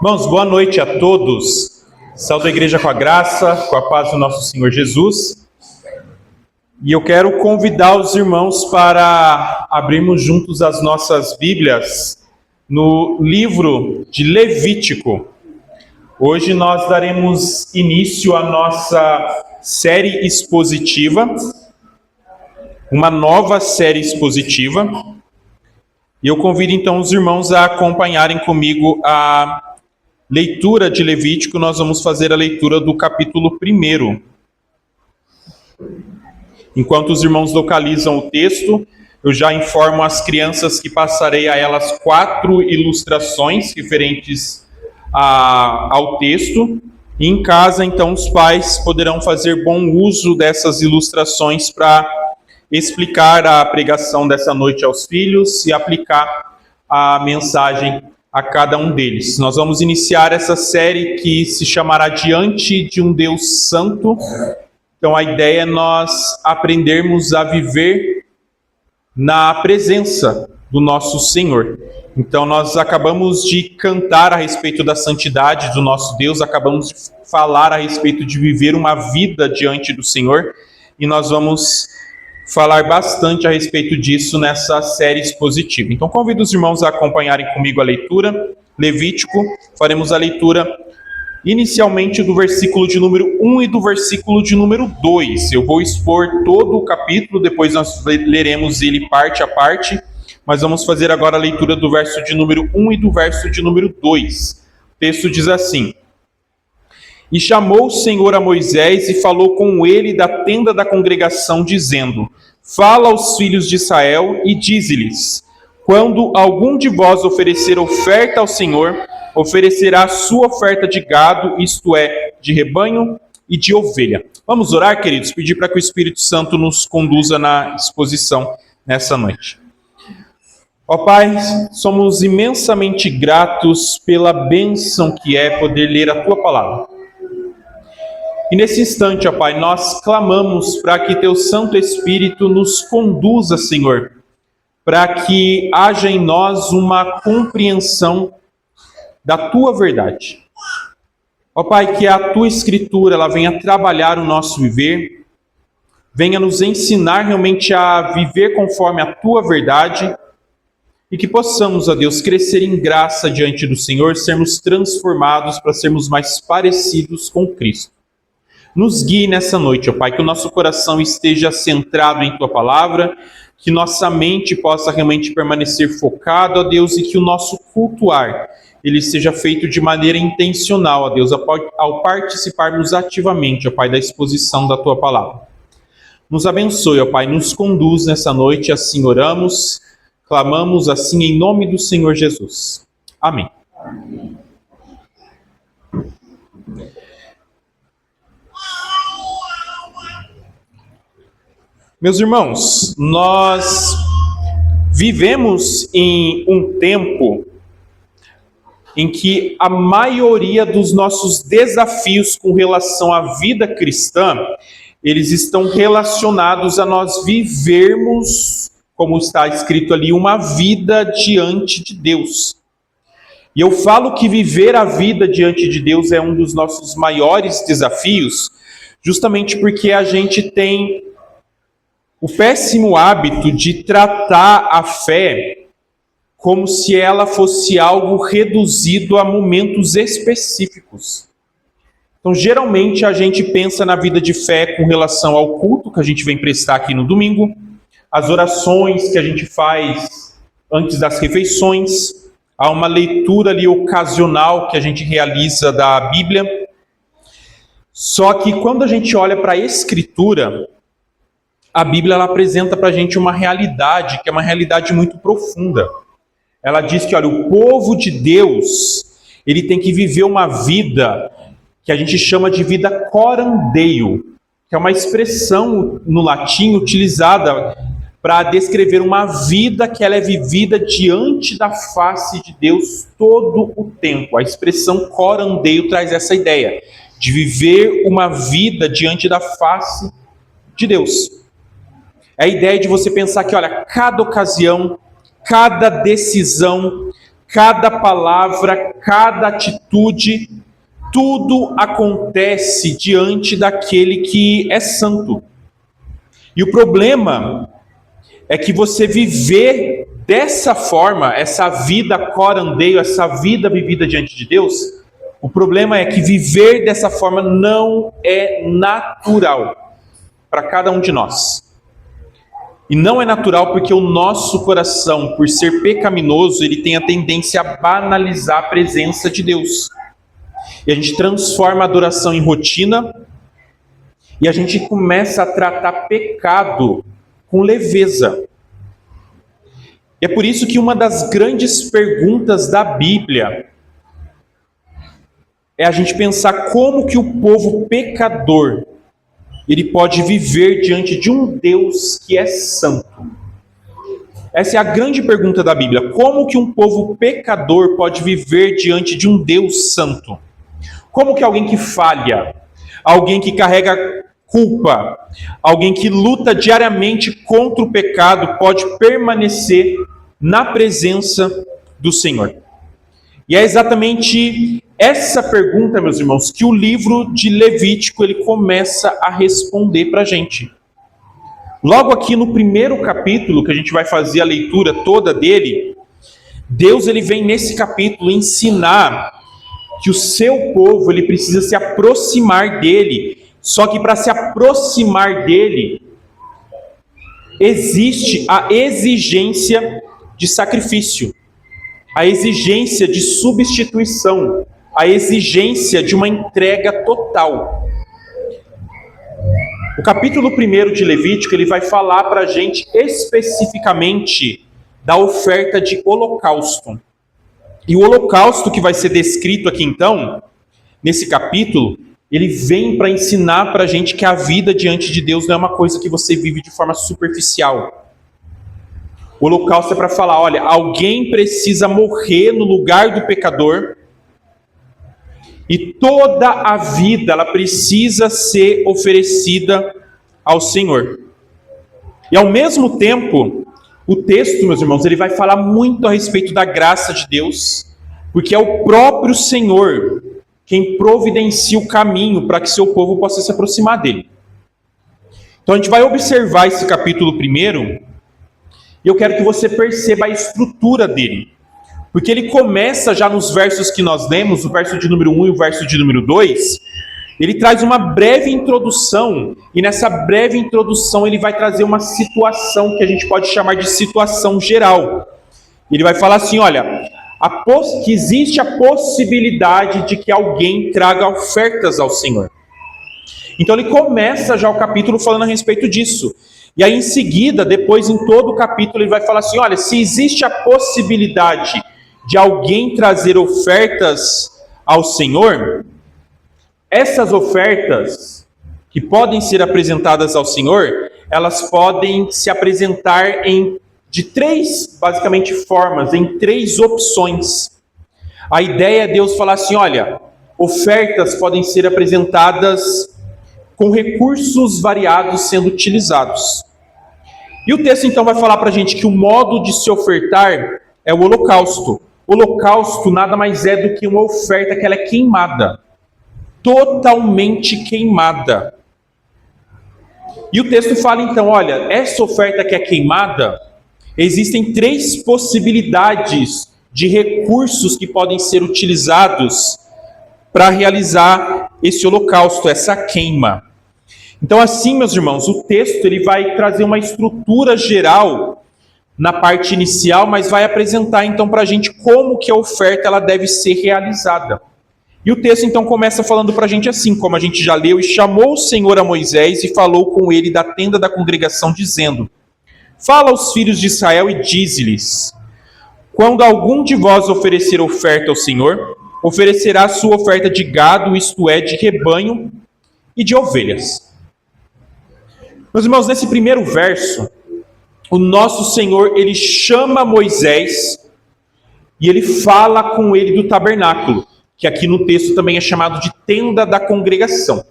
Irmãos, boa noite a todos. Saúdo a igreja com a graça, com a paz do nosso Senhor Jesus. E eu quero convidar os irmãos para abrirmos juntos as nossas Bíblias no livro de Levítico. Hoje nós daremos início à nossa série expositiva, uma nova série expositiva. E eu convido então os irmãos a acompanharem comigo a leitura de Levítico. Nós vamos fazer a leitura do capítulo 1. Enquanto os irmãos localizam o texto, eu já informo as crianças que passarei a elas 4 ilustrações referentes ao texto. E em casa, então, os pais poderão fazer bom uso dessas ilustrações para explicar a pregação dessa noite aos filhos e aplicar a mensagem a cada um deles. Nós vamos iniciar essa série que se chamará Diante de um Deus Santo. Então a ideia é nós aprendermos a viver na presença do nosso Senhor. Então nós acabamos de cantar a respeito da santidade do nosso Deus, acabamos de falar a respeito de viver uma vida diante do Senhor, e nós vamos falar bastante a respeito disso nessa série expositiva. Então convido os irmãos a acompanharem comigo a leitura. Levítico, faremos a leitura inicialmente do versículo de número 1 e do versículo de número 2. Eu vou expor todo o capítulo, depois nós leremos ele parte a parte, mas vamos fazer agora a leitura do verso de número 1 e do verso de número 2. O texto diz assim: E chamou o Senhor a Moisés e falou com ele da tenda da congregação, dizendo: Fala aos filhos de Israel e dize-lhes: Quando algum de vós oferecer oferta ao Senhor, oferecerá a sua oferta de gado, isto é, de rebanho e de ovelha. Vamos orar, queridos, pedir para que o Espírito Santo nos conduza na exposição nessa noite. Ó Pai, somos imensamente gratos pela bênção que é poder ler a Tua palavra. E nesse instante, ó Pai, nós clamamos para que Teu Santo Espírito nos conduza, Senhor, para que haja em nós uma compreensão da Tua verdade. Ó Pai, que a Tua Escritura ela venha trabalhar o nosso viver, venha nos ensinar realmente a viver conforme a Tua verdade, e que possamos, ó Deus, crescer em graça diante do Senhor, sermos transformados para sermos mais parecidos com Cristo. Nos guie nessa noite, ó Pai, que o nosso coração esteja centrado em Tua palavra, que nossa mente possa realmente permanecer focado, ó Deus, e que o nosso cultuar, ele seja feito de maneira intencional, ó Deus, ao participarmos ativamente, ó Pai, da exposição da Tua palavra. Nos abençoe, ó Pai, nos conduz nessa noite, assim oramos, clamamos assim em nome do Senhor Jesus. Amém. Amém. Meus irmãos, nós vivemos em um tempo em que a maioria dos nossos desafios com relação à vida cristã, eles estão relacionados a nós vivermos, como está escrito ali, uma vida diante de Deus. E eu falo que viver a vida diante de Deus é um dos nossos maiores desafios, justamente porque a gente tem o péssimo hábito de tratar a fé como se ela fosse algo reduzido a momentos específicos. Então, geralmente, a gente pensa na vida de fé com relação ao culto que a gente vem prestar aqui no domingo, as orações que a gente faz antes das refeições, há uma leitura ali ocasional que a gente realiza da Bíblia. Só que quando a gente olha para a Escritura, a Bíblia ela apresenta para a gente uma realidade, que é uma realidade muito profunda. Ela diz que, olha, o povo de Deus, ele tem que viver uma vida que a gente chama de vida coram Deo, que é uma expressão no latim utilizada para descrever uma vida que ela é vivida diante da face de Deus todo o tempo. A expressão coram Deo traz essa ideia de viver uma vida diante da face de Deus. É a ideia de você pensar que, olha, cada ocasião, cada decisão, cada palavra, cada atitude, tudo acontece diante daquele que é santo. E o problema é que você viver dessa forma, essa vida corandeio, essa vida vivida diante de Deus, o problema é que viver dessa forma não é natural para cada um de nós. E não é natural porque o nosso coração, por ser pecaminoso, ele tem a tendência a banalizar a presença de Deus. E a gente transforma a adoração em rotina e a gente começa a tratar pecado com leveza. E é por isso que uma das grandes perguntas da Bíblia é a gente pensar como que o povo pecador ele pode viver diante de um Deus que é santo. Essa é a grande pergunta da Bíblia. Como que um povo pecador pode viver diante de um Deus santo? Como que alguém que falha, alguém que carrega culpa, alguém que luta diariamente contra o pecado pode permanecer na presença do Senhor? E é exatamente essa pergunta, meus irmãos, que o livro de Levítico ele começa a responder para a gente. Logo aqui no primeiro capítulo, que a gente vai fazer a leitura toda dele, Deus ele vem nesse capítulo ensinar que o seu povo ele precisa se aproximar dele. Só que para se aproximar dele, existe a exigência de sacrifício, a exigência de substituição, a exigência de uma entrega total. O capítulo 1 de Levítico ele vai falar para a gente especificamente da oferta de holocausto. E o holocausto que vai ser descrito aqui então, nesse capítulo, ele vem para ensinar para a gente que a vida diante de Deus não é uma coisa que você vive de forma superficial. O holocausto é para falar, olha, alguém precisa morrer no lugar do pecador e toda a vida ela precisa ser oferecida ao Senhor. E ao mesmo tempo, o texto, meus irmãos, ele vai falar muito a respeito da graça de Deus, porque é o próprio Senhor quem providencia o caminho para que seu povo possa se aproximar dele. Então a gente vai observar esse capítulo 1, e eu quero que você perceba a estrutura dele. Porque ele começa já nos versos que nós lemos, o verso de número 1 e o verso de número 2, ele traz uma breve introdução, e nessa breve introdução ele vai trazer uma situação que a gente pode chamar de situação geral. Ele vai falar assim, olha, que existe a possibilidade de que alguém traga ofertas ao Senhor. Então ele começa já o capítulo falando a respeito disso. E aí em seguida, depois em todo o capítulo, ele vai falar assim, olha, se existe a possibilidade de alguém trazer ofertas ao Senhor, essas ofertas que podem ser apresentadas ao Senhor, elas podem se apresentar de três, basicamente, formas, em três opções. A ideia é Deus falar assim, olha, ofertas podem ser apresentadas com recursos variados sendo utilizados. E o texto então vai falar para a gente que o modo de se ofertar é o holocausto. O holocausto nada mais é do que uma oferta que ela é queimada. Totalmente queimada. E o texto fala então, olha, essa oferta que é queimada, existem três possibilidades de recursos que podem ser utilizados para realizar esse holocausto, essa queima. Então assim, meus irmãos, o texto ele vai trazer uma estrutura geral na parte inicial, mas vai apresentar então para a gente como que a oferta ela deve ser realizada. E o texto então começa falando para a gente assim, como a gente já leu, e chamou o Senhor a Moisés e falou com ele da tenda da congregação, dizendo, fala aos filhos de Israel e dize-lhes, quando algum de vós oferecer oferta ao Senhor, oferecerá sua oferta de gado, isto é, de rebanho e de ovelhas. Meus irmãos, nesse primeiro verso, o nosso Senhor, ele chama Moisés e ele fala com ele do tabernáculo, que aqui no texto também é chamado de tenda da congregação.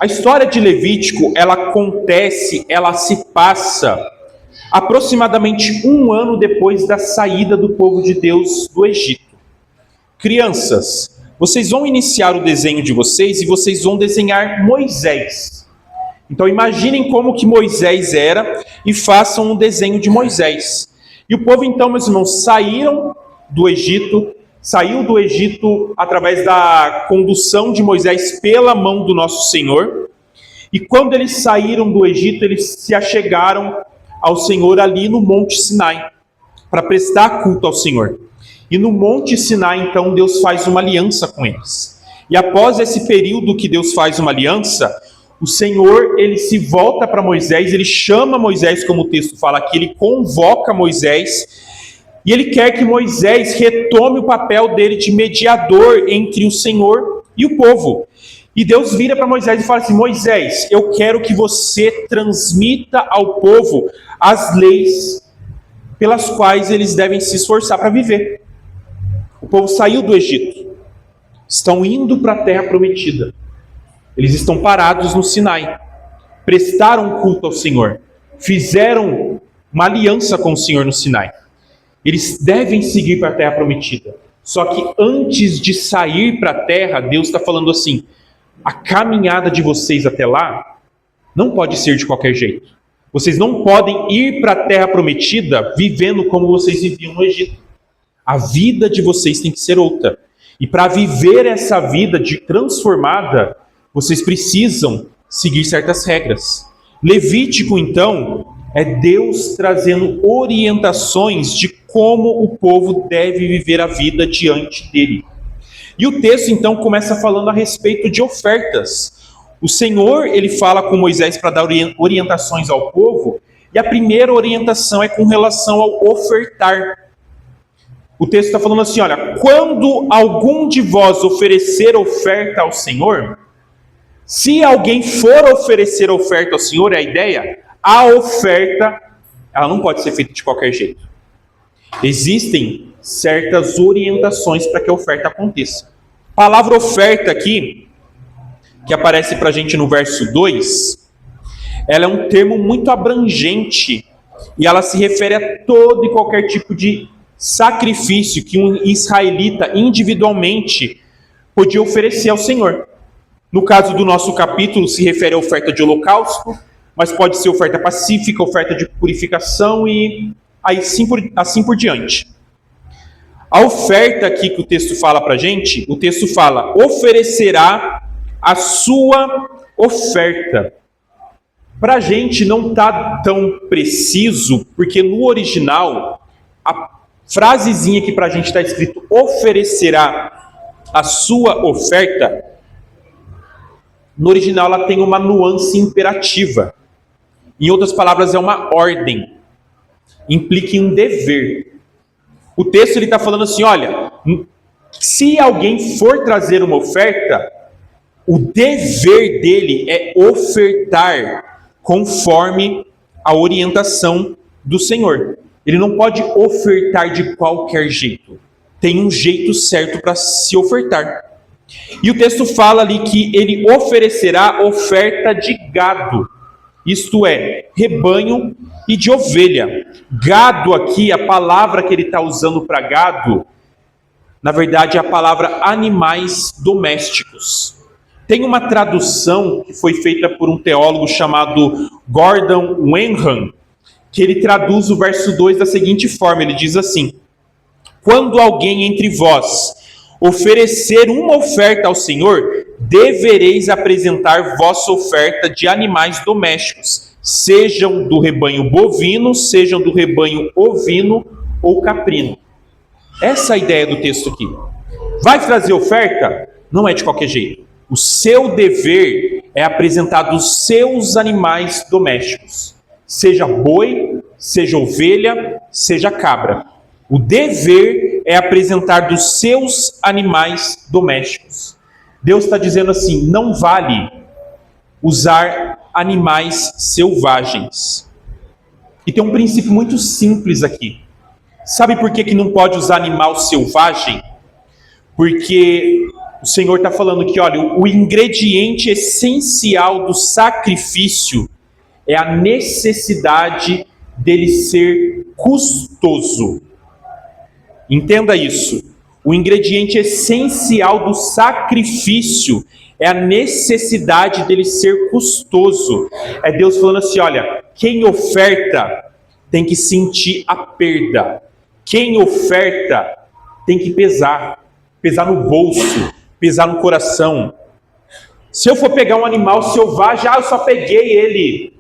A história de Levítico, ela acontece, ela se passa aproximadamente 1 ano depois da saída do povo de Deus do Egito. Crianças, vocês vão iniciar o desenho de vocês e vocês vão desenhar Moisés. Então imaginem como que Moisés era e façam um desenho de Moisés. E o povo então, meus irmãos, saiu do Egito através da condução de Moisés pela mão do nosso Senhor. E quando eles saíram do Egito, eles se achegaram ao Senhor ali no Monte Sinai, para prestar culto ao Senhor. E no Monte Sinai, então, Deus faz uma aliança com eles. E após esse período que Deus faz uma aliança, o Senhor, ele se volta para Moisés, ele chama Moisés, como o texto fala aqui, ele convoca Moisés, e ele quer que Moisés retome o papel dele de mediador entre o Senhor e o povo. E Deus vira para Moisés e fala assim: Moisés, eu quero que você transmita ao povo as leis pelas quais eles devem se esforçar para viver. O povo saiu do Egito, estão indo para a terra prometida. Eles estão parados no Sinai, prestaram culto ao Senhor, fizeram uma aliança com o Senhor no Sinai. Eles devem seguir para a terra prometida. Só que antes de sair para a terra, Deus está falando assim: a caminhada de vocês até lá não pode ser de qualquer jeito. Vocês não podem ir para a terra prometida vivendo como vocês viviam no Egito. A vida de vocês tem que ser outra. E para viver essa vida transformada, vocês precisam seguir certas regras. Levítico, então, é Deus trazendo orientações de como o povo deve viver a vida diante dele. E o texto, então, começa falando a respeito de ofertas. O Senhor, ele fala com Moisés para dar orientações ao povo, e a primeira orientação é com relação ao ofertar. O texto está falando assim, olha, quando algum de vós oferecer oferta ao Senhor, se alguém for oferecer oferta ao Senhor, é a ideia, a oferta, ela não pode ser feita de qualquer jeito. Existem certas orientações para que a oferta aconteça. A palavra oferta aqui, que aparece para a gente no verso 2, ela é um termo muito abrangente e ela se refere a todo e qualquer tipo de sacrifício que um israelita individualmente podia oferecer ao Senhor. No caso do nosso capítulo, se refere à oferta de holocausto, mas pode ser oferta pacífica, oferta de purificação e assim por diante. A oferta aqui que o texto fala para a gente, o texto fala, oferecerá a sua oferta. Para a gente não está tão preciso, porque no original, a frasezinha que para a gente está escrito, oferecerá a sua oferta, no original ela tem uma nuance imperativa. Em outras palavras, é uma ordem. Implica em um dever. O texto está falando assim, olha, se alguém for trazer uma oferta, o dever dele é ofertar conforme a orientação do Senhor. Ele não pode ofertar de qualquer jeito. Tem um jeito certo para se ofertar. E o texto fala ali que ele oferecerá oferta de gado, isto é, rebanho e de ovelha. Gado aqui, a palavra que ele está usando para gado, na verdade é a palavra animais domésticos. Tem uma tradução que foi feita por um teólogo chamado Gordon Wenham, que ele traduz o verso 2 da seguinte forma, ele diz assim: quando alguém entre vós oferecer uma oferta ao Senhor, devereis apresentar vossa oferta de animais domésticos, sejam do rebanho bovino, sejam do rebanho ovino ou caprino. Essa é a ideia do texto aqui. Vai trazer oferta? Não é de qualquer jeito. O seu dever é apresentar dos seus animais domésticos, seja boi, seja ovelha, seja cabra. O dever é apresentar dos seus animais domésticos. Deus está dizendo assim, não vale usar animais selvagens. E tem um princípio muito simples aqui. Sabe por que não pode usar animal selvagem? Porque o Senhor está falando que, olha, o ingrediente essencial do sacrifício é a necessidade dele ser custoso. Entenda isso. O ingrediente essencial do sacrifício é a necessidade dele ser custoso. É Deus falando assim, olha, quem oferta tem que sentir a perda. Quem oferta tem que pesar no bolso, pesar no coração. Se eu for pegar um animal selvagem, eu só peguei ele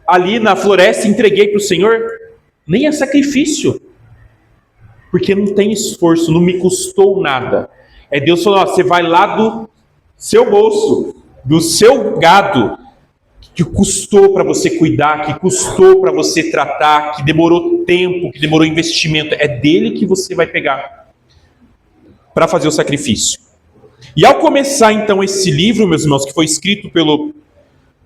ali na floresta e entreguei para o Senhor, nem é sacrifício, porque não tem esforço, não me custou nada. É Deus falando, você vai lá do seu bolso, do seu gado, que custou para você cuidar, que custou para você tratar, que demorou tempo, que demorou investimento, é dele que você vai pegar para fazer o sacrifício. E ao começar então esse livro, meus irmãos, que foi escrito pelo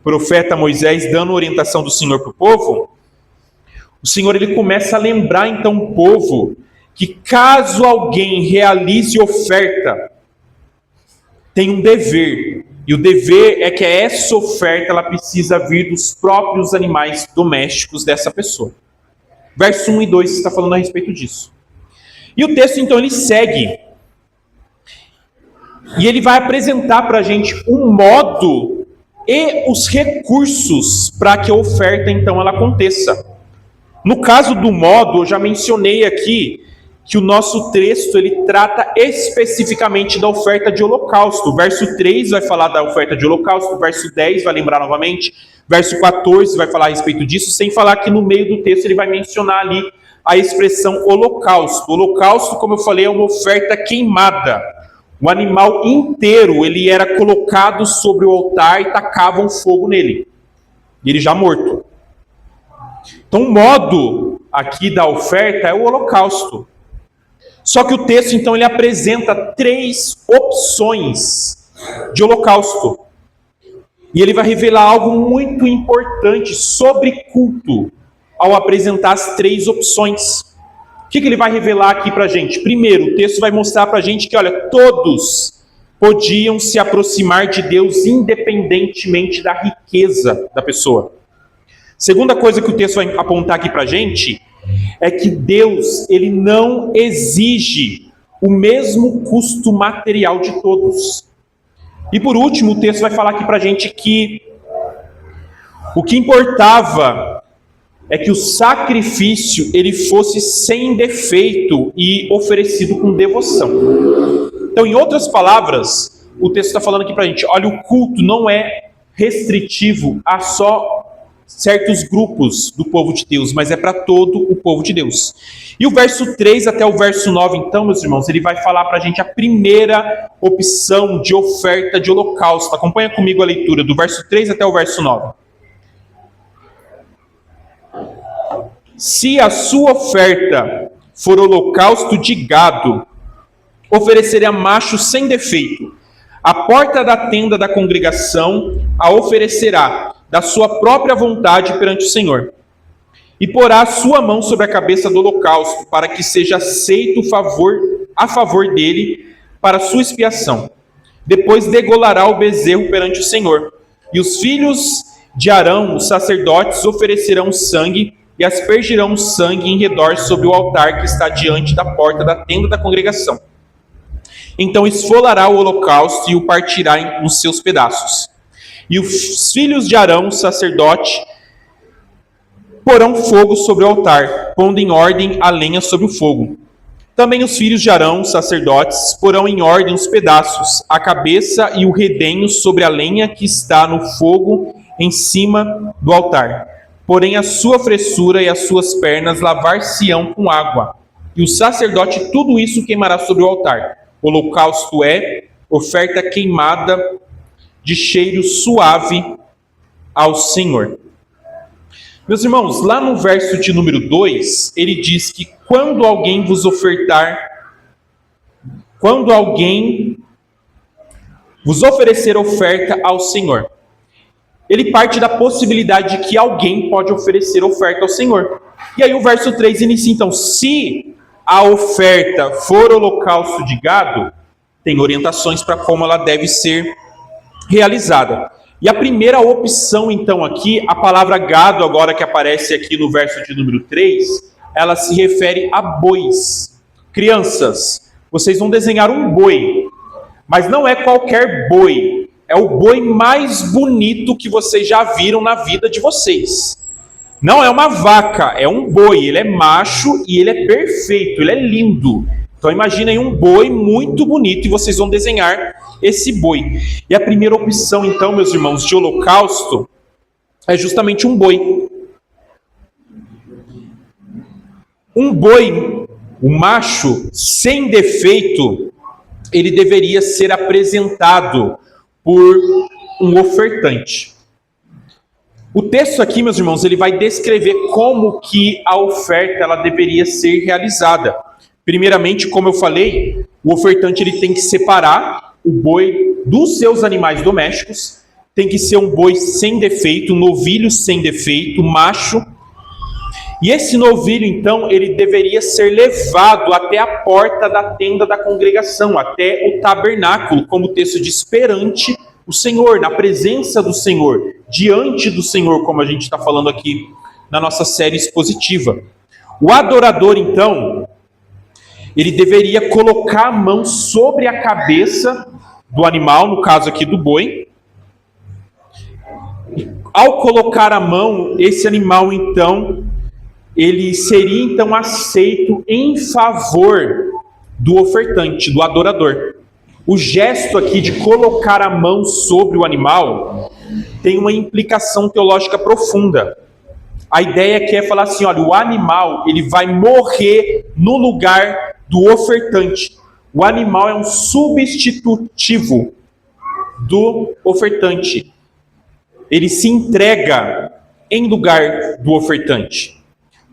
profeta Moisés, dando orientação do Senhor para o povo, o Senhor ele começa a lembrar então o povo que caso alguém realize oferta, tem um dever, e o dever é que essa oferta ela precisa vir dos próprios animais domésticos dessa pessoa. Verso 1 e 2 está falando a respeito disso. E o texto então ele segue, e ele vai apresentar para a gente um modo e os recursos para que a oferta então ela aconteça. No caso do modo, eu já mencionei aqui que o nosso texto ele trata especificamente da oferta de holocausto. O verso 3 vai falar da oferta de holocausto, o verso 10 vai lembrar novamente, verso 14 vai falar a respeito disso, sem falar que no meio do texto ele vai mencionar ali a expressão holocausto. O holocausto, como eu falei, é uma oferta queimada. O animal inteiro ele era colocado sobre o altar e tacavam fogo nele, ele já morto. Então o modo aqui da oferta é o holocausto. Só que o texto, então, ele apresenta 3 opções de holocausto. E ele vai revelar algo muito importante sobre culto ao apresentar as 3 opções. O que ele vai revelar aqui para a gente? Primeiro, o texto vai mostrar para a gente que, olha, todos podiam se aproximar de Deus independentemente da riqueza da pessoa. Segunda coisa que o texto vai apontar aqui para a gente é que Deus, ele não exige o mesmo custo material de todos. E por último, o texto vai falar aqui para a gente que o que importava é que o sacrifício ele fosse sem defeito e oferecido com devoção. Então, em outras palavras, o texto está falando aqui para a gente, olha, o culto não é restritivo a só certos grupos do povo de Deus, mas é para todo o povo de Deus. E o verso 3 até o verso 9, então, meus irmãos, ele vai falar para a gente a primeira opção de oferta de holocausto. Acompanha comigo a leitura do verso 3 até o verso 9. Se a sua oferta for holocausto de gado, oferecerá macho sem defeito. A porta da tenda da congregação a oferecerá da sua própria vontade perante o Senhor. E porá a sua mão sobre a cabeça do holocausto, para que seja aceito a favor dele para sua expiação. Depois degolará o bezerro perante o Senhor. E os filhos de Arão, os sacerdotes, oferecerão sangue e aspergirão o sangue em redor sobre o altar que está diante da porta da tenda da congregação. Então esfolará o holocausto e o partirá nos seus pedaços. E os filhos de Arão, sacerdote, porão fogo sobre o altar, pondo em ordem a lenha sobre o fogo. Também os filhos de Arão, sacerdotes, porão em ordem os pedaços, a cabeça e o redenho sobre a lenha que está no fogo em cima do altar. Porém a sua fressura e as suas pernas lavar-se-ão com água. E o sacerdote tudo isso queimará sobre o altar. O holocausto é oferta queimada de cheiro suave ao Senhor. Meus irmãos, lá no verso de número 2, ele diz que quando alguém vos oferecer oferta ao Senhor, ele parte da possibilidade de que alguém pode oferecer oferta ao Senhor. E aí o verso 3 inicia então, se a oferta for holocausto de gado, tem orientações para como ela deve ser realizada. E a primeira opção, então, aqui, a palavra gado, agora que aparece aqui no verso de número 3, ela se refere a bois. Crianças, vocês vão desenhar um boi, mas não é qualquer boi, é o boi mais bonito que vocês já viram na vida de vocês. Não é uma vaca, é um boi, ele é macho e ele é perfeito, ele é lindo. Então imaginem um boi muito bonito e vocês vão desenhar esse boi. E a primeira opção, então, meus irmãos, de holocausto é justamente um boi. Um boi, o macho, sem defeito, ele deveria ser apresentado por um ofertante. O texto aqui, meus irmãos, ele vai descrever como que a oferta ela deveria ser realizada. Primeiramente, como eu falei, o ofertante ele tem que separar o boi dos seus animais domésticos, tem que ser um boi sem defeito, um novilho sem defeito, macho. E esse novilho, então, ele deveria ser levado até a porta da tenda da congregação, até o tabernáculo, como o texto diz, perante o Senhor, na presença do Senhor, diante do Senhor, como a gente está falando aqui na nossa série expositiva. O adorador, então, ele deveria colocar a mão sobre a cabeça do animal, no caso aqui do boi. Ao colocar a mão, esse animal, então, ele seria, então, aceito em favor do ofertante, do adorador. O gesto aqui de colocar a mão sobre o animal tem uma implicação teológica profunda. A ideia aqui é falar assim, olha, o animal ele vai morrer no lugar do ofertante. O animal é um substitutivo do ofertante. Ele se entrega em lugar do ofertante.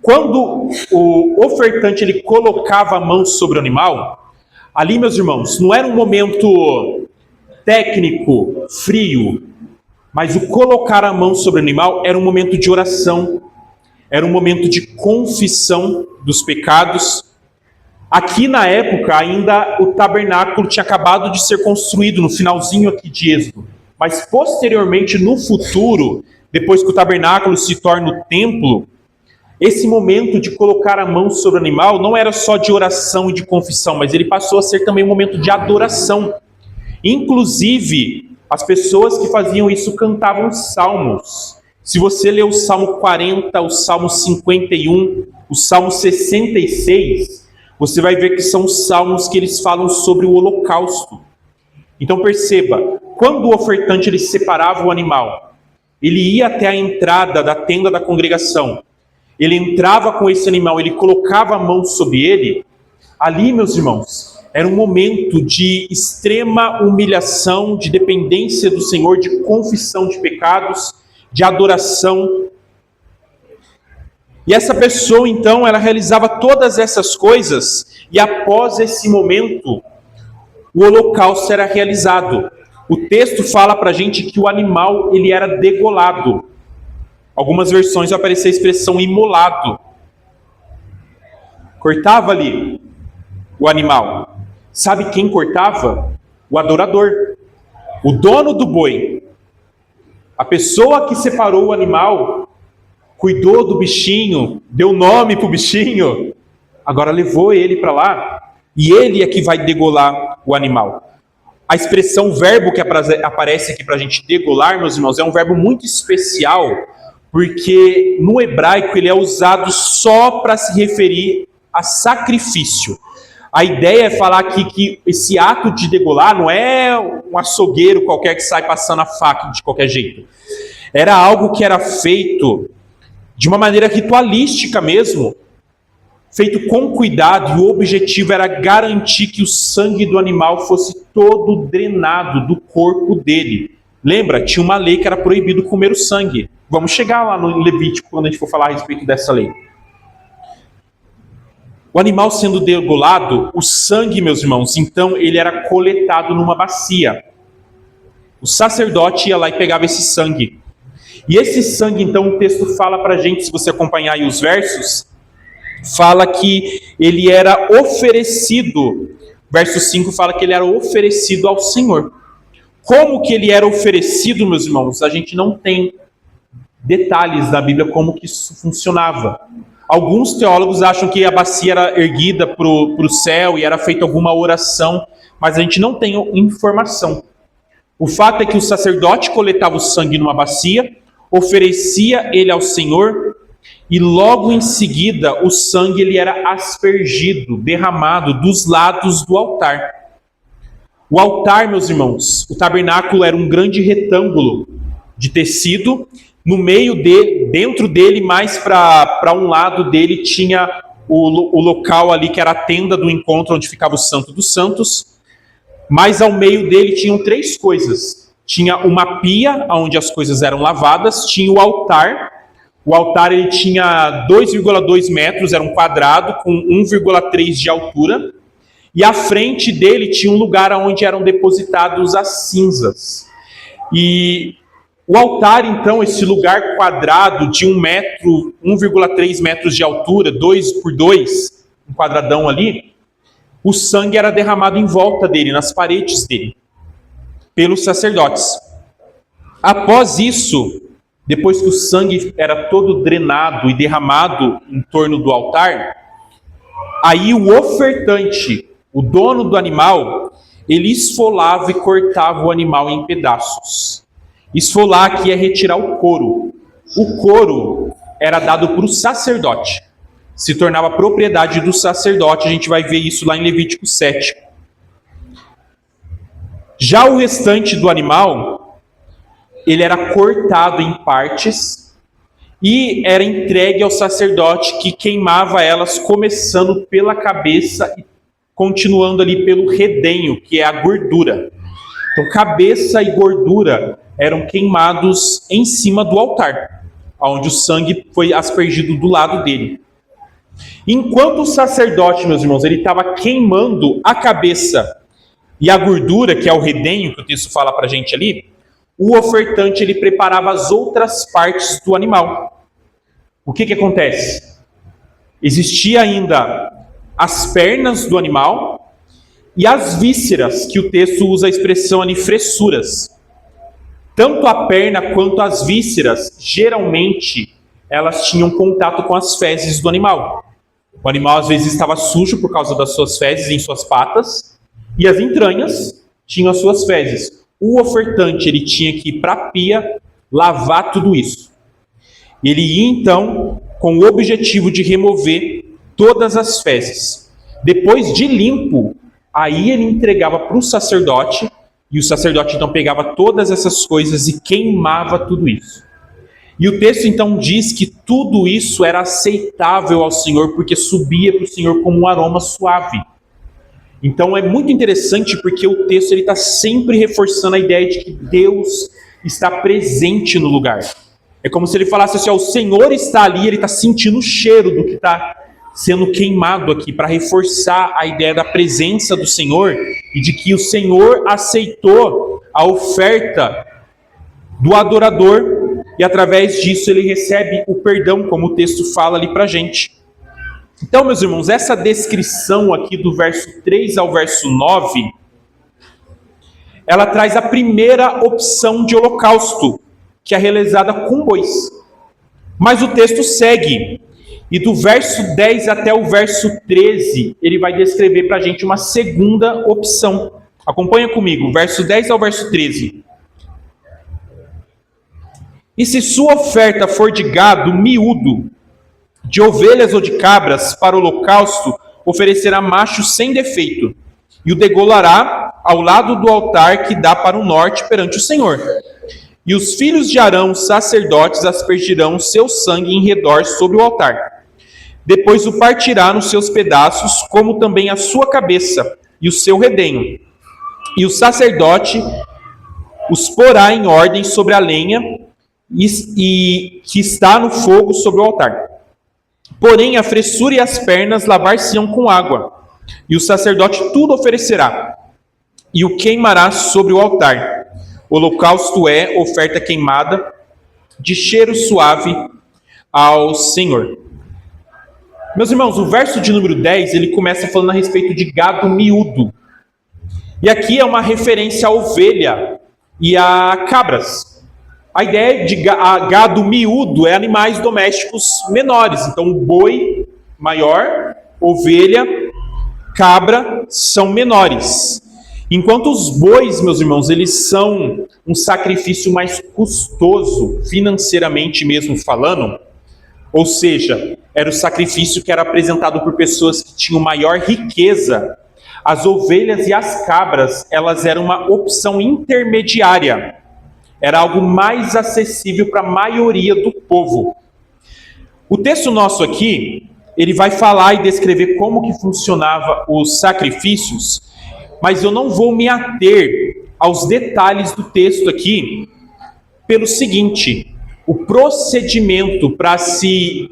Quando o ofertante ele colocava a mão sobre o animal, ali, meus irmãos, não era um momento técnico, frio, mas o colocar a mão sobre o animal era um momento de oração, era um momento de confissão dos pecados. Aqui na época, ainda o tabernáculo tinha acabado de ser construído, no finalzinho aqui de Êxodo. Mas posteriormente, no futuro, depois que o tabernáculo se torna o templo, esse momento de colocar a mão sobre o animal não era só de oração e de confissão, mas ele passou a ser também um momento de adoração. Inclusive, as pessoas que faziam isso cantavam salmos. Se você ler o Salmo 40, o Salmo 51, o Salmo 66, você vai ver que são salmos que eles falam sobre o holocausto. Então perceba, quando o ofertante ele separava o animal, ele ia até a entrada da tenda da congregação, ele entrava com esse animal, ele colocava a mão sobre ele, ali, meus irmãos, era um momento de extrema humilhação, de dependência do Senhor, de confissão de pecados, de adoração. E essa pessoa, então, ela realizava todas essas coisas, e após esse momento, o holocausto era realizado. O texto fala para a gente que o animal ele era degolado. Algumas versões vai aparecer a expressão imolado. Cortava ali o animal. Sabe quem cortava? O adorador. O dono do boi. A pessoa que separou o animal, cuidou do bichinho, deu nome para o bichinho, agora levou ele para lá, e ele é que vai degolar o animal. A expressão verbo que aparece aqui para a gente degolar, meus irmãos, é um verbo muito especial, porque no hebraico ele é usado só para se referir a sacrifício. A ideia é falar aqui que esse ato de degolar não é um açougueiro qualquer que sai passando a faca de qualquer jeito. Era algo que era feito de uma maneira ritualística mesmo, feito com cuidado, e o objetivo era garantir que o sangue do animal fosse todo drenado do corpo dele. Lembra? Tinha uma lei que era proibido comer o sangue. Vamos chegar lá no Levítico quando a gente for falar a respeito dessa lei. O animal sendo degolado, o sangue, meus irmãos, então ele era coletado numa bacia. O sacerdote ia lá e pegava esse sangue. E esse sangue, então, o texto fala para a gente, se você acompanhar aí os versos, fala que ele era oferecido, verso 5 fala que ele era oferecido ao Senhor. Como que ele era oferecido, meus irmãos? A gente não tem detalhes da Bíblia como que isso funcionava. Alguns teólogos acham que a bacia era erguida para o céu e era feita alguma oração, mas a gente não tem informação. O fato é que o sacerdote coletava o sangue numa bacia, oferecia ele ao Senhor, e logo em seguida o sangue ele era aspergido, derramado dos lados do altar. O altar, meus irmãos, o tabernáculo era um grande retângulo de tecido. No meio dentro dele, mais para um lado dele, tinha o local ali que era a tenda do encontro, onde ficava o Santo dos Santos. Mas ao meio dele tinham três coisas. Tinha uma pia, onde as coisas eram lavadas. Tinha o altar. O altar ele tinha 2,2 metros, era um quadrado com 1,3 de altura. E à frente dele tinha um lugar onde eram depositados as cinzas. E o altar, então, esse lugar quadrado de 1 metro, 1,3 metros de altura, 2 por 2, um quadradão ali, o sangue era derramado em volta dele, nas paredes dele, pelos sacerdotes. Após isso, depois que o sangue era todo drenado e derramado em torno do altar, aí o ofertante, o dono do animal, ele esfolava e cortava o animal em pedaços. Esfolar aqui é retirar o couro. O couro era dado para o sacerdote. Se tornava propriedade do sacerdote. A gente vai ver isso lá em Levítico 7. Já o restante do animal, ele era cortado em partes e era entregue ao sacerdote, que queimava elas, começando pela cabeça e continuando ali pelo redenho, que é a gordura. Então, cabeça e gordura eram queimados em cima do altar, onde o sangue foi aspergido do lado dele. Enquanto o sacerdote, meus irmãos, ele estava queimando a cabeça e a gordura, que é o redenho, que o texto fala para a gente ali, o ofertante ele preparava as outras partes do animal. O que acontece? Existia ainda as pernas do animal e as vísceras, que o texto usa a expressão ali, fressuras. Tanto a perna quanto as vísceras, geralmente, elas tinham contato com as fezes do animal. O animal, às vezes, estava sujo por causa das suas fezes em suas patas, e as entranhas tinham as suas fezes. O ofertante, ele tinha que ir para a pia lavar tudo isso. Ele ia, então, com o objetivo de remover todas as fezes. Depois de limpo, aí ele entregava para o sacerdote, e o sacerdote então pegava todas essas coisas e queimava tudo isso. E o texto então diz que tudo isso era aceitável ao Senhor, porque subia para o Senhor como um aroma suave. Então é muito interessante, porque o texto está sempre reforçando a ideia de que Deus está presente no lugar. É como se ele falasse assim, ó, o Senhor está ali, ele está sentindo o cheiro do que está sendo queimado aqui, para reforçar a ideia da presença do Senhor e de que o Senhor aceitou a oferta do adorador e através disso ele recebe o perdão, como o texto fala ali para a gente. Então, meus irmãos, essa descrição aqui do verso 3 ao verso 9, ela traz a primeira opção de holocausto, que é realizada com bois. Mas o texto segue. E do verso 10 até o verso 13, ele vai descrever para a gente uma segunda opção. Acompanha comigo, verso 10 ao verso 13. E se sua oferta for de gado miúdo, de ovelhas ou de cabras, para o holocausto, oferecerá macho sem defeito, e o degolará ao lado do altar que dá para o norte perante o Senhor. E os filhos de Arão, sacerdotes, aspergirão seu sangue em redor sobre o altar. Depois o partirá nos seus pedaços, como também a sua cabeça e o seu redenho. E o sacerdote os porá em ordem sobre a lenha e que está no fogo sobre o altar. Porém, a fressura e as pernas lavar-se-ão com água, e o sacerdote tudo oferecerá, e o queimará sobre o altar. O holocausto é oferta queimada de cheiro suave ao Senhor. Meus irmãos, o verso de número 10, ele começa falando a respeito de gado miúdo. E aqui é uma referência à ovelha e a cabras. A ideia de gado miúdo é animais domésticos menores. Então, o boi maior, ovelha, cabra são menores. Enquanto os bois, meus irmãos, eles são um sacrifício mais custoso, financeiramente mesmo falando, ou seja, era o sacrifício que era apresentado por pessoas que tinham maior riqueza. As ovelhas e as cabras, elas eram uma opção intermediária. Era algo mais acessível para a maioria do povo. O texto nosso aqui, ele vai falar e descrever como que funcionava os sacrifícios, mas eu não vou me ater aos detalhes do texto aqui, pelo seguinte: o procedimento para se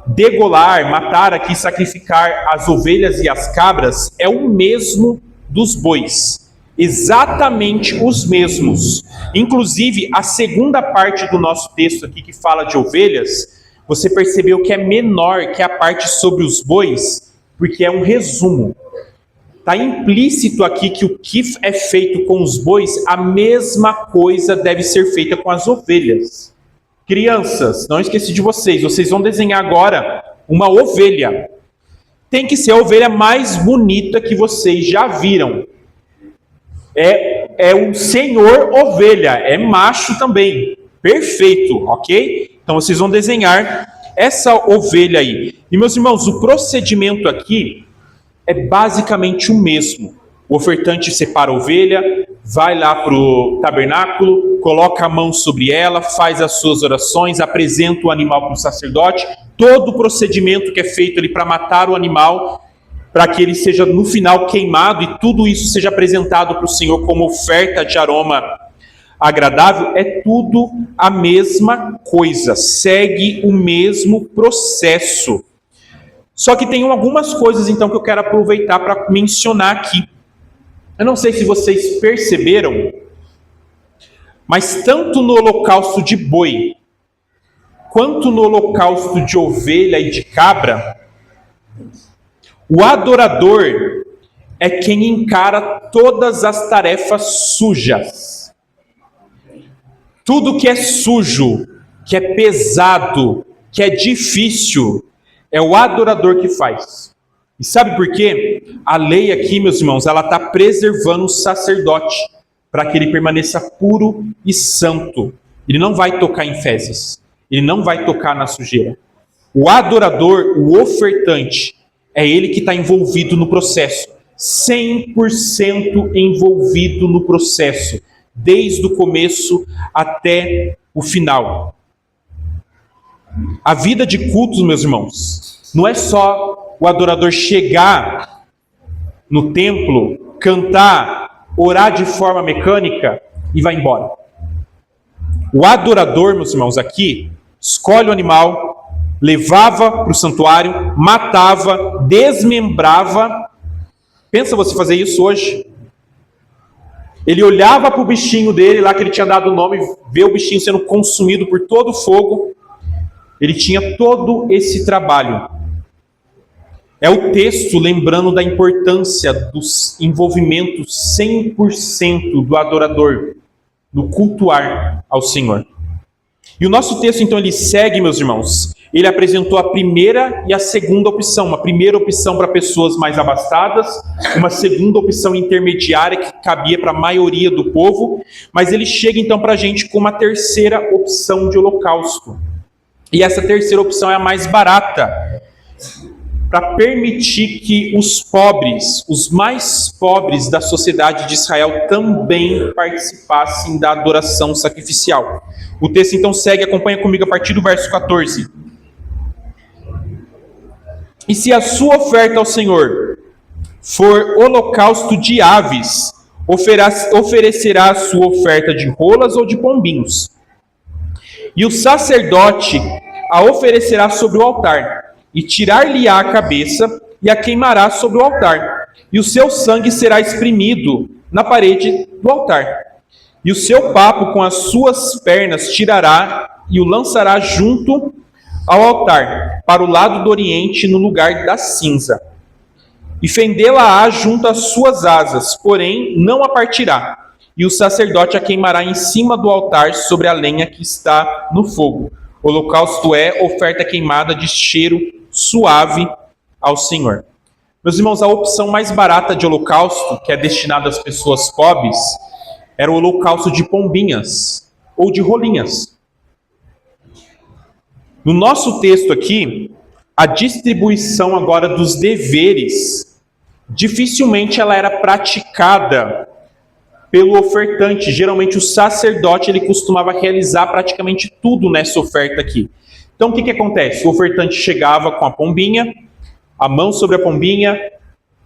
degolar, matar aqui, sacrificar as ovelhas e as cabras é o mesmo dos bois. Exatamente os mesmos. Inclusive, a segunda parte do nosso texto aqui, que fala de ovelhas, você percebeu que é menor que a parte sobre os bois, porque é um resumo. Está implícito aqui que o que é feito com os bois, a mesma coisa deve ser feita com as ovelhas. Crianças, não esqueci de vocês, vocês vão desenhar agora uma ovelha. Tem que ser a ovelha mais bonita que vocês já viram. É o senhor ovelha, é macho também. Perfeito, ok? Então vocês vão desenhar essa ovelha aí. E meus irmãos, o procedimento aqui é basicamente o mesmo. O ofertante separa a ovelha, vai lá para o tabernáculo, coloca a mão sobre ela, faz as suas orações, apresenta o animal para o sacerdote. Todo o procedimento que é feito ali para matar o animal, para que ele seja no final queimado e tudo isso seja apresentado para o Senhor como oferta de aroma agradável, é tudo a mesma coisa, segue o mesmo processo. Só que tem algumas coisas então que eu quero aproveitar para mencionar aqui. Eu não sei se vocês perceberam, mas tanto no holocausto de boi, quanto no holocausto de ovelha e de cabra, o adorador é quem encara todas as tarefas sujas. Tudo que é sujo, que é pesado, que é difícil, é o adorador que faz. E sabe por quê? A lei aqui, meus irmãos, ela está preservando o sacerdote para que ele permaneça puro e santo. Ele não vai tocar em fezes. Ele não vai tocar na sujeira. O adorador, o ofertante, é ele que está envolvido no processo. 100% envolvido no processo. Desde o começo até o final. A vida de cultos, meus irmãos, não é só o adorador chegar no templo, cantar, orar de forma mecânica e vai embora. O adorador, meus irmãos, aqui, escolhe o animal, levava para o santuário, matava, desmembrava. Pensa você fazer isso hoje? Ele olhava para o bichinho dele, lá que ele tinha dado o nome, vê o bichinho sendo consumido por todo o fogo. Ele tinha todo esse trabalho. É o texto lembrando da importância dos envolvimentos 100% do adorador, no cultuar ao Senhor. E o nosso texto, então, ele segue, meus irmãos. Ele apresentou a primeira e a segunda opção. Uma primeira opção para pessoas mais abastadas, uma segunda opção intermediária que cabia para a maioria do povo, mas ele chega, então, para a gente com uma terceira opção de holocausto. E essa terceira opção é a mais barata, para permitir que os pobres, os mais pobres da sociedade de Israel também participassem da adoração sacrificial. O texto então segue, acompanha comigo a partir do verso 14. E se a sua oferta ao Senhor for holocausto de aves, oferecerá a sua oferta de rolas ou de pombinhos. E o sacerdote a oferecerá sobre o altar, e tirar-lhe-á a cabeça, e a queimará sobre o altar. E o seu sangue será espremido na parede do altar. E o seu papo com as suas pernas tirará, e o lançará junto ao altar, para o lado do oriente, no lugar da cinza. E fendê-la-á junto às suas asas, porém não a partirá. e o sacerdote a queimará em cima do altar sobre a lenha que está no fogo. O holocausto é oferta queimada de cheiro suave ao Senhor. Meus irmãos, a opção mais barata de holocausto, que é destinada às pessoas pobres, era o holocausto de pombinhas ou de rolinhas. No nosso texto aqui, a distribuição agora dos deveres, dificilmente ela era praticada pelo ofertante. Geralmente o sacerdote ele costumava realizar praticamente tudo nessa oferta aqui. Então o que acontece? O ofertante chegava com a pombinha, a mão sobre a pombinha,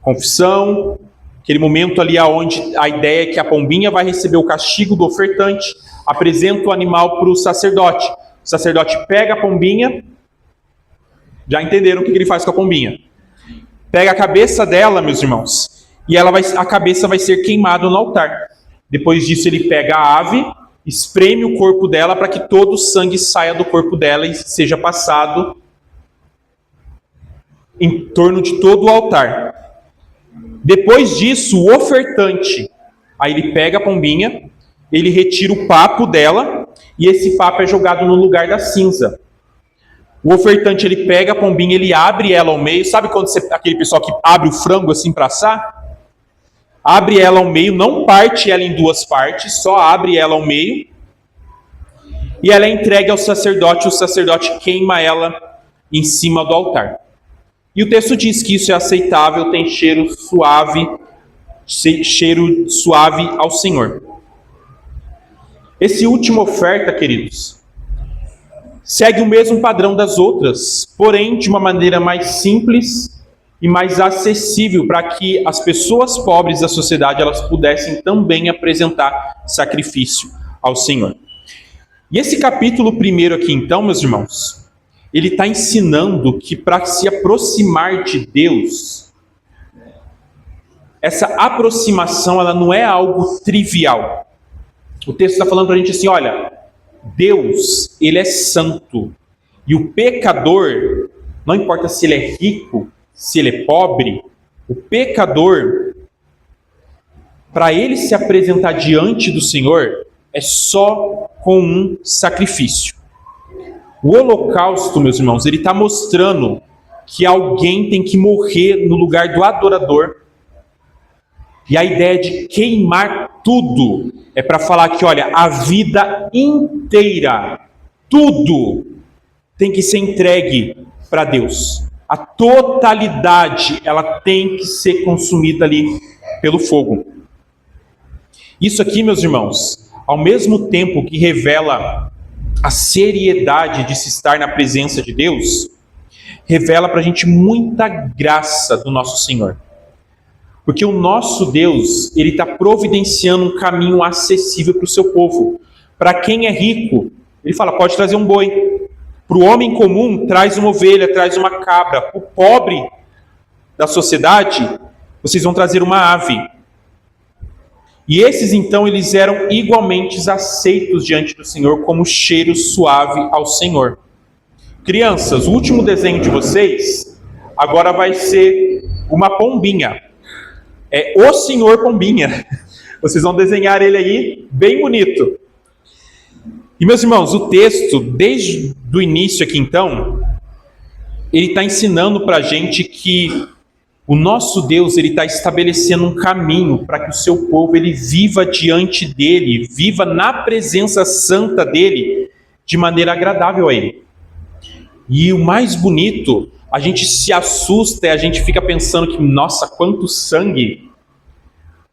confissão, aquele momento ali onde a ideia é que a pombinha vai receber o castigo do ofertante, apresenta o animal para o sacerdote. O sacerdote pega a pombinha, já entenderam o que ele faz com a pombinha. Pega a cabeça dela, meus irmãos, e a cabeça vai ser queimada no altar. Depois disso ele pega a ave, espreme o corpo dela para que todo o sangue saia do corpo dela e seja passado em torno de todo o altar. Depois disso, o ofertante, aí ele pega a pombinha, ele retira o papo dela e esse papo é jogado no lugar da cinza. O ofertante ele pega a pombinha, ele abre ela ao meio. Sabe quando aquele pessoal que abre o frango assim para assar? Abre ela ao meio, não parte ela em duas partes, só abre ela ao meio. E ela é entregue ao sacerdote, o sacerdote queima ela em cima do altar. E o texto diz que isso é aceitável, tem cheiro suave ao Senhor. Esse última oferta, queridos, segue o mesmo padrão das outras, porém de uma maneira mais simples e mais acessível para que as pessoas pobres da sociedade elas pudessem também apresentar sacrifício ao Senhor. E esse capítulo 1 aqui então, meus irmãos, ele está ensinando que para se aproximar de Deus, essa aproximação ela não é algo trivial. O texto está falando para a gente assim, olha, Deus, ele é santo, e o pecador, não importa se ele é rico, se ele é pobre, o pecador, para ele se apresentar diante do Senhor, é só com um sacrifício. O holocausto, meus irmãos, ele está mostrando que alguém tem que morrer no lugar do adorador. E a ideia de queimar tudo é para falar que, olha, a vida inteira, tudo tem que ser entregue para Deus. A totalidade, ela tem que ser consumida ali pelo fogo. Isso aqui, meus irmãos, ao mesmo tempo que revela a seriedade de se estar na presença de Deus, revela para a gente muita graça do nosso Senhor. Porque o nosso Deus, ele está providenciando um caminho acessível para o seu povo. Para quem é rico, ele fala, pode trazer um boi. Para o homem comum, traz uma ovelha, traz uma cabra. Para o pobre da sociedade, vocês vão trazer uma ave. E esses, então, eles eram igualmente aceitos diante do Senhor como cheiro suave ao Senhor. Crianças, o último desenho de vocês agora vai ser uma pombinha. É o Senhor Pombinha. Vocês vão desenhar ele aí bem bonito. E, meus irmãos, o texto, desde o início aqui, então, ele está ensinando para a gente que o nosso Deus, ele está estabelecendo um caminho para que o seu povo, ele viva diante dele, viva na presença santa dele, de maneira agradável a ele. E o mais bonito, a gente se assusta e a gente fica pensando que, nossa, quanto sangue.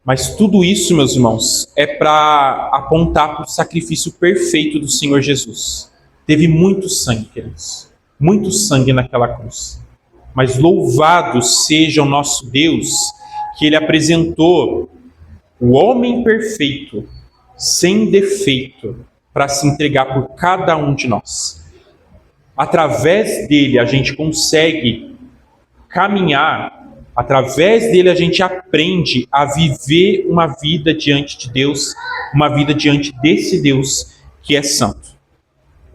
Mas tudo isso, meus irmãos, é para apontar para o sacrifício perfeito do Senhor Jesus. Teve muito sangue, queridos. Muito sangue naquela cruz. Mas louvado seja o nosso Deus, que Ele apresentou o homem perfeito, sem defeito, para se entregar por cada um de nós. Através dele a gente consegue caminhar, através dele a gente aprende a viver uma vida diante de Deus, uma vida diante desse Deus que é santo.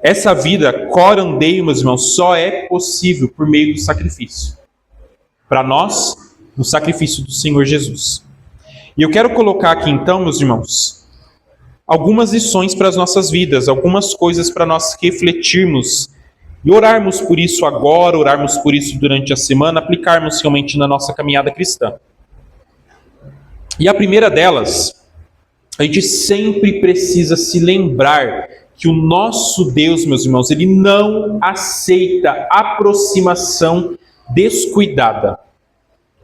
Essa vida, corandeio, meus irmãos, só é possível por meio do sacrifício. Para nós, no sacrifício do Senhor Jesus. E eu quero colocar aqui então, meus irmãos, algumas lições para as nossas vidas, algumas coisas para nós refletirmos e orarmos por isso agora, orarmos por isso durante a semana, aplicarmos realmente na nossa caminhada cristã. E a primeira delas, a gente sempre precisa se lembrar que o nosso Deus, meus irmãos, ele não aceita aproximação descuidada.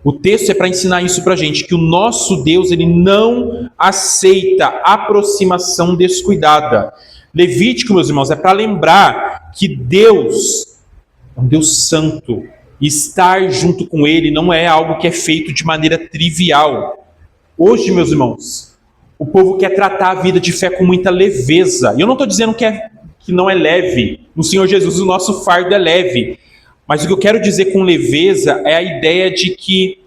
O texto é para ensinar isso para a gente, que o nosso Deus, ele não aceita aproximação descuidada. Levítico, meus irmãos, é para lembrar que Deus é um Deus santo. E estar junto com Ele não é algo que é feito de maneira trivial. Hoje, meus irmãos, o povo quer tratar a vida de fé com muita leveza. E eu não estou dizendo que não é leve. No Senhor Jesus, o nosso fardo é leve. Mas o que eu quero dizer com leveza é a ideia de que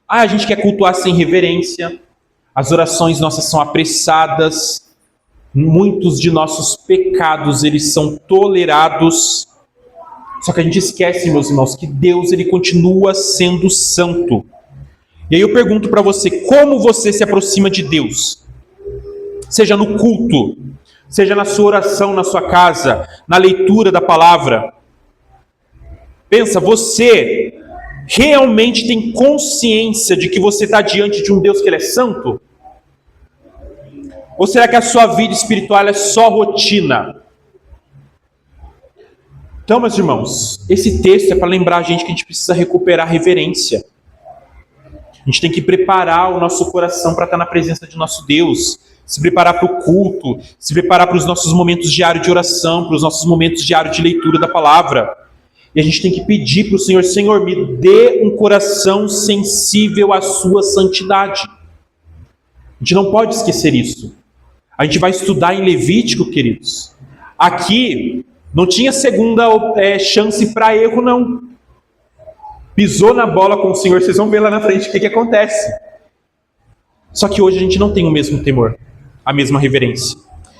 a gente quer cultuar sem reverência, as orações nossas são apressadas, muitos de nossos pecados eles são tolerados. Só que a gente esquece, meus irmãos, que Deus ele continua sendo santo. E aí eu pergunto para você, como você se aproxima de Deus? Seja no culto, seja na sua oração, na sua casa, na leitura da palavra. Pensa, você realmente tem consciência de que você está diante de um Deus que ele é santo? Ou será que a sua vida espiritual é só rotina? Então, meus irmãos, esse texto é para lembrar a gente que a gente precisa recuperar a reverência. A gente tem que preparar o nosso coração para estar na presença de nosso Deus, se preparar para o culto, se preparar para os nossos momentos diários de oração, para os nossos momentos diários de leitura da palavra. E a gente tem que pedir para o Senhor, Senhor, me dê um coração sensível à sua santidade. A gente não pode esquecer isso. A gente vai estudar em Levítico, queridos. Aqui não tinha segunda chance para erro, não. Pisou na bola com o Senhor, vocês vão ver lá na frente o que acontece. Só que hoje a gente não tem o mesmo temor, a mesma reverência.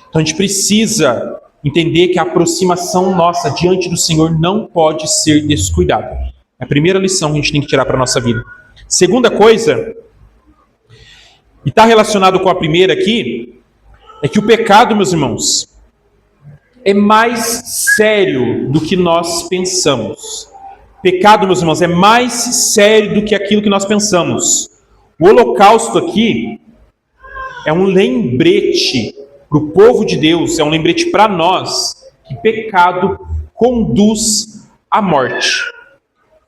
Então a gente precisa entender que a aproximação nossa diante do Senhor não pode ser descuidada. É a primeira lição que a gente tem que tirar para a nossa vida. Segunda coisa, e está relacionado com a primeira aqui, é que o pecado, meus irmãos, é mais sério do que nós pensamos. Pecado, meus irmãos, é mais sério do que aquilo que nós pensamos. O holocausto aqui é um lembrete para o povo de Deus, é um lembrete para nós, que pecado conduz à morte.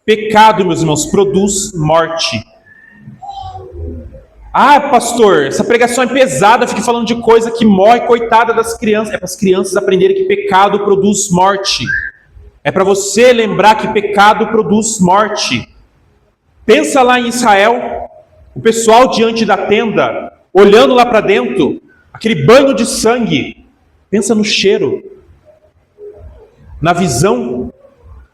Pecado, meus irmãos, produz morte. Ah, pastor, essa pregação é pesada, fique falando de coisa que morre, coitada das crianças. É para as crianças aprenderem que pecado produz morte. É para você lembrar que pecado produz morte. Pensa lá em Israel, o pessoal diante da tenda, olhando lá para dentro, aquele banho de sangue. Pensa no cheiro. Na visão,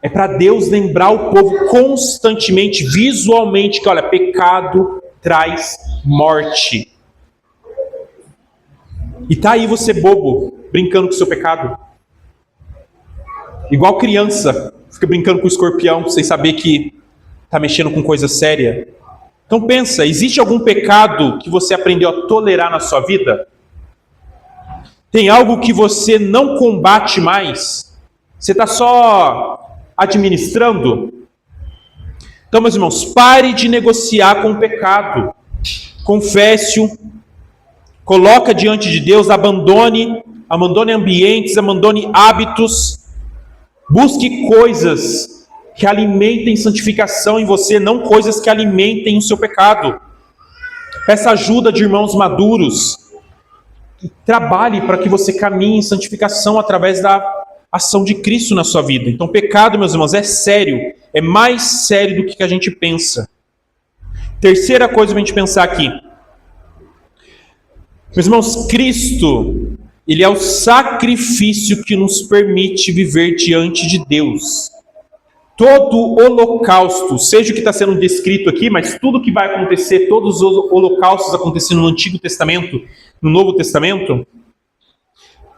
é para Deus lembrar o povo constantemente, visualmente, que olha, pecado traz morte. E tá aí você bobo, brincando com o seu pecado. Igual criança, fica brincando com o escorpião, sem saber que tá mexendo com coisa séria. Então pensa, existe algum pecado que você aprendeu a tolerar na sua vida? Tem algo que você não combate mais? Você está só administrando? Então, meus irmãos, pare de negociar com o pecado. Confesse-o, coloca diante de Deus, abandone ambientes, abandone hábitos, busque coisas que alimentem santificação em você, não coisas que alimentem o seu pecado. Peça ajuda de irmãos maduros, trabalhe para que você caminhe em santificação através da ação de Cristo na sua vida. Então, pecado, meus irmãos, é sério, é mais sério do que a gente pensa. Terceira coisa para a gente pensar aqui. Meus irmãos, Cristo, ele é o sacrifício que nos permite viver diante de Deus. Todo holocausto, seja o que está sendo descrito aqui, mas tudo que vai acontecer, todos os holocaustos acontecendo no Antigo Testamento, no Novo Testamento,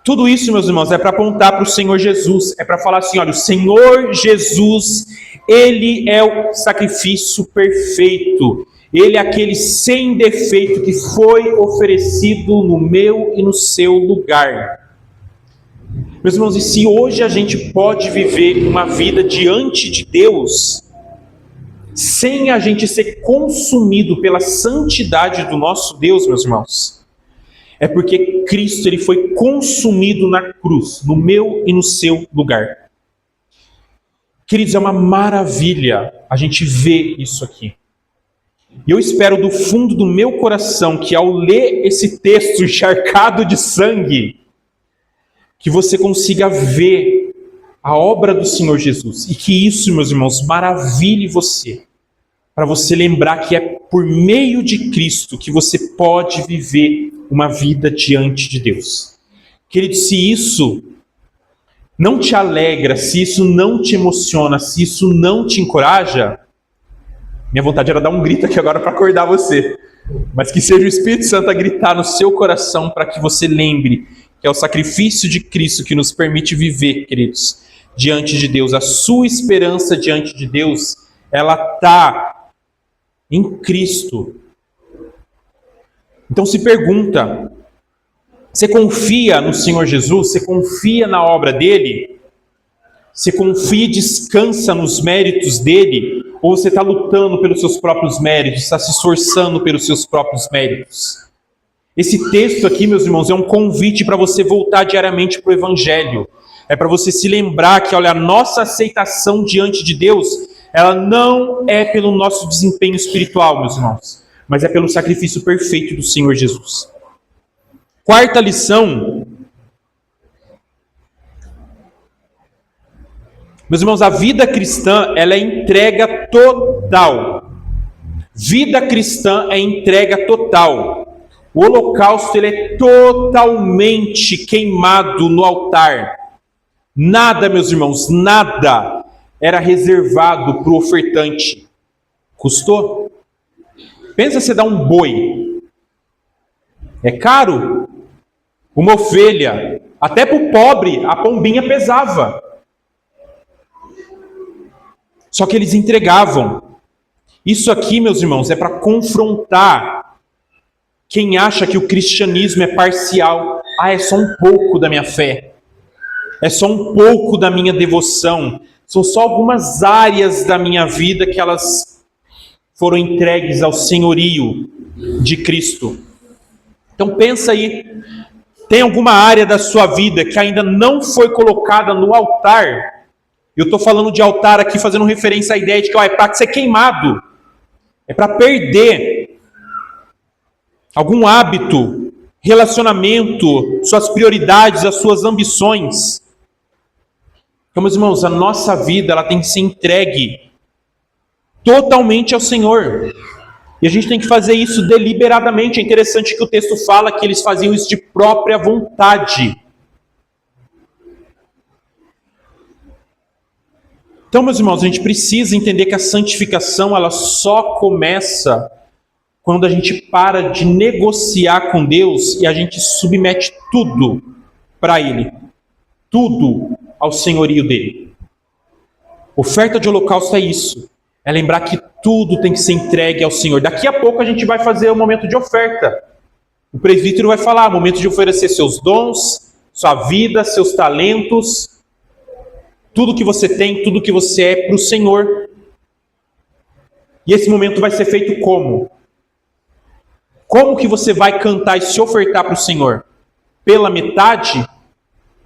tudo isso, meus irmãos, é para apontar para o Senhor Jesus, é para falar assim, olha, o Senhor Jesus, Ele é o sacrifício perfeito, Ele é aquele sem defeito que foi oferecido no meu e no seu lugar. Meus irmãos, e se hoje a gente pode viver uma vida diante de Deus, sem a gente ser consumido pela santidade do nosso Deus, meus irmãos, é porque Cristo ele foi consumido na cruz, no meu e no seu lugar. Queridos, é uma maravilha a gente ver isso aqui. E eu espero do fundo do meu coração que ao ler esse texto encharcado de sangue, que você consiga ver a obra do Senhor Jesus. E que isso, meus irmãos, maravilhe você. Para você lembrar que é por meio de Cristo que você pode viver uma vida diante de Deus. Querido, se isso não te alegra, se isso não te emociona, se isso não te encoraja, minha vontade era dar um grito aqui agora para acordar você. Mas que seja o Espírito Santo a gritar no seu coração para que você lembre que é o sacrifício de Cristo que nos permite viver, queridos, diante de Deus. A sua esperança diante de Deus, ela está em Cristo. Então se pergunta, você confia no Senhor Jesus? Você confia na obra dele? Você confia e descansa nos méritos dele? Ou você está lutando pelos seus próprios méritos, está se esforçando pelos seus próprios méritos? Esse texto aqui, meus irmãos, é um convite para você voltar diariamente para o Evangelho. É para você se lembrar que, olha, a nossa aceitação diante de Deus, ela não é pelo nosso desempenho espiritual, meus irmãos, mas é pelo sacrifício perfeito do Senhor Jesus. Quarta lição. Meus irmãos, a vida cristã, ela é entrega total. Vida cristã é entrega total. O holocausto, ele é totalmente queimado no altar. Nada, meus irmãos, nada era reservado para o ofertante. Custou? Pensa você dar um boi. É caro. Uma ovelha. Até para o pobre, a pombinha pesava. Só que eles entregavam. Isso aqui, meus irmãos, é para confrontar quem acha que o cristianismo é parcial. Ah, é só um pouco da minha fé. É só um pouco da minha devoção. São só algumas áreas da minha vida que elas foram entregues ao senhorio de Cristo. Então pensa aí. Tem alguma área da sua vida que ainda não foi colocada no altar? Eu estou falando de altar aqui, fazendo referência à ideia de que é para ser queimado. É para perder algum hábito, relacionamento, suas prioridades, as suas ambições. Então, meus irmãos, a nossa vida ela tem que ser entregue totalmente ao Senhor. E a gente tem que fazer isso deliberadamente. É interessante que o texto fala que eles faziam isso de própria vontade. Então, meus irmãos, a gente precisa entender que a santificação ela só começa quando a gente para de negociar com Deus e a gente submete tudo para Ele. Tudo ao senhorio dele. Oferta de holocausto é isso. É lembrar que tudo tem que ser entregue ao Senhor. Daqui a pouco a gente vai fazer o momento de oferta. O presbítero vai falar, momento de oferecer seus dons, sua vida, seus talentos, tudo que você tem, tudo que você é para o Senhor. E esse momento vai ser feito como? Como que você vai cantar e se ofertar para o Senhor? Pela metade?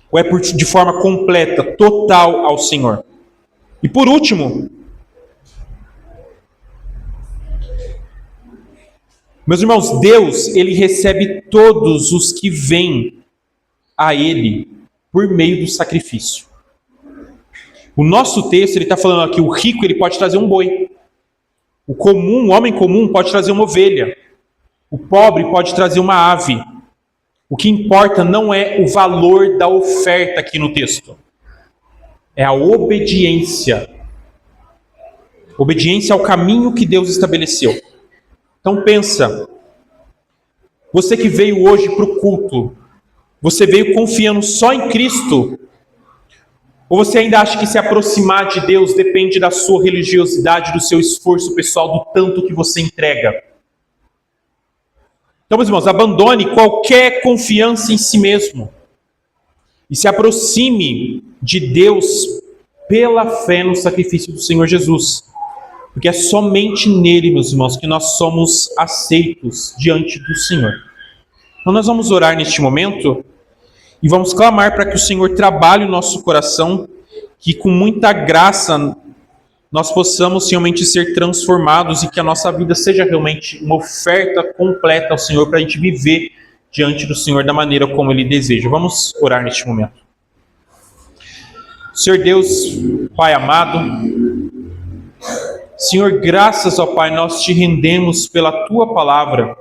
Ou é de forma completa, total ao Senhor? E por último, meus irmãos, Deus, Ele recebe todos os que vêm a Ele por meio do sacrifício. O nosso texto, ele está falando aqui, o rico, ele pode trazer um boi. O comum, o homem comum, pode trazer uma ovelha. O pobre pode trazer uma ave. O que importa não é o valor da oferta aqui no texto. É a obediência. Obediência ao caminho que Deus estabeleceu. Então pensa, você que veio hoje para o culto, você veio confiando só em Cristo, Ou você ainda acha que se aproximar de Deus depende da sua religiosidade, do seu esforço pessoal, do tanto que você entrega? Então, meus irmãos, abandone qualquer confiança em si mesmo e se aproxime de Deus pela fé no sacrifício do Senhor Jesus. Porque é somente nele, meus irmãos, que nós somos aceitos diante do Senhor. Então nós vamos orar neste momento e vamos clamar para que o Senhor trabalhe o nosso coração, que com muita graça nós possamos realmente ser transformados e que a nossa vida seja realmente uma oferta completa ao Senhor para a gente viver diante do Senhor da maneira como Ele deseja. Vamos orar neste momento. Senhor Deus, Pai amado, Senhor, graças ao Pai, nós te rendemos pela Tua palavra,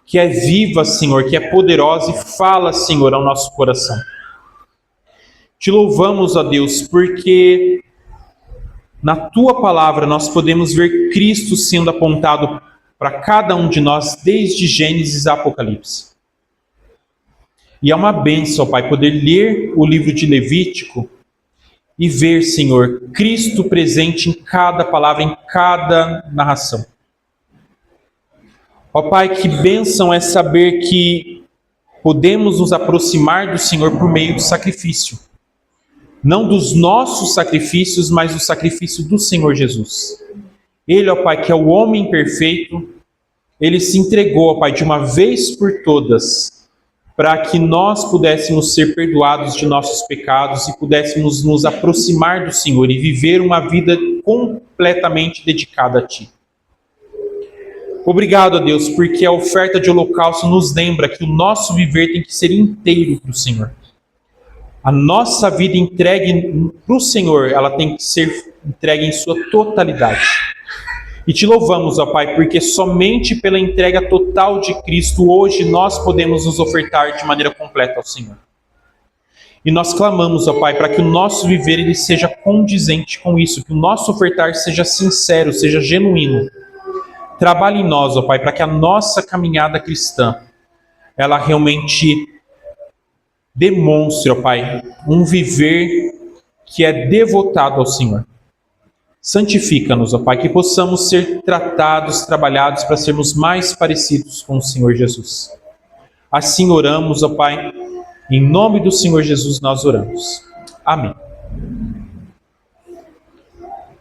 que é viva, Senhor, que é poderosa e fala, Senhor, ao nosso coração. Te louvamos, ó Deus, porque na Tua palavra nós podemos ver Cristo sendo apontado para cada um de nós, desde Gênesis a Apocalipse. E é uma bênção, ó Pai, poder ler o livro de Levítico e ver, Senhor, Cristo presente em cada palavra, em cada narração. Ó Pai, que bênção é saber que podemos nos aproximar do Senhor por meio do sacrifício. Não dos nossos sacrifícios, mas do sacrifício do Senhor Jesus. Ele, ó Pai, que é o homem perfeito, ele se entregou, ó Pai, de uma vez por todas, para que nós pudéssemos ser perdoados de nossos pecados e pudéssemos nos aproximar do Senhor e viver uma vida completamente dedicada a Ti. Obrigado, a Deus, porque a oferta de holocausto nos lembra que o nosso viver tem que ser inteiro para o Senhor. A nossa vida entregue para o Senhor, ela tem que ser entregue em sua totalidade. E te louvamos, ó Pai, porque somente pela entrega total de Cristo, hoje nós podemos nos ofertar de maneira completa ao Senhor. E nós clamamos, ó Pai, para que o nosso viver ele seja condizente com isso, que o nosso ofertar seja sincero, seja genuíno. Trabalhe em nós, ó Pai, para que a nossa caminhada cristã, ela realmente demonstre, ó Pai, um viver que é devotado ao Senhor. Santifica-nos, ó Pai, que possamos ser tratados, trabalhados para sermos mais parecidos com o Senhor Jesus. Assim oramos, ó Pai, em nome do Senhor Jesus nós oramos. Amém.